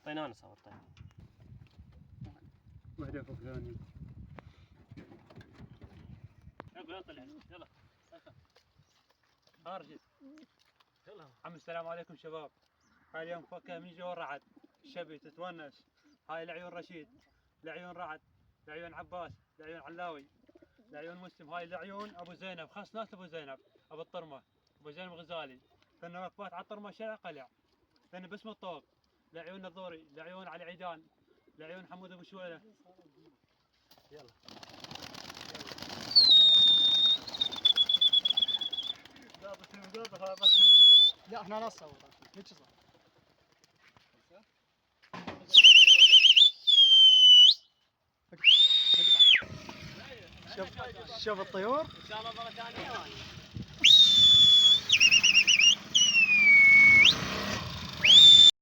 طيب انا صور طيب. وهدف فلاني. يلا طلع يلا. خارج. يلا. عم السلام عليكم شباب. هاي اليوم فكه من جو الرعد. الشبي تتونس. هاي لعيون رشيد، لعيون رعد، لعيون عباس، لعيون علاوي، لعيون مسلم. هاي لعيون ابو زينب، خاص ناس ابو زينب، ابو الطرمه، ابو زينب غزالي. ثاني وقفات على الطرمه شارع قلع. ثاني باسم الطوق، لعيون الضوري، لعيون علي عيدان، لعيون حمود ابو شويله. يلا. لا احنا نصور هيك صار. شوف الطيور ان شاء الله مره ثانيه.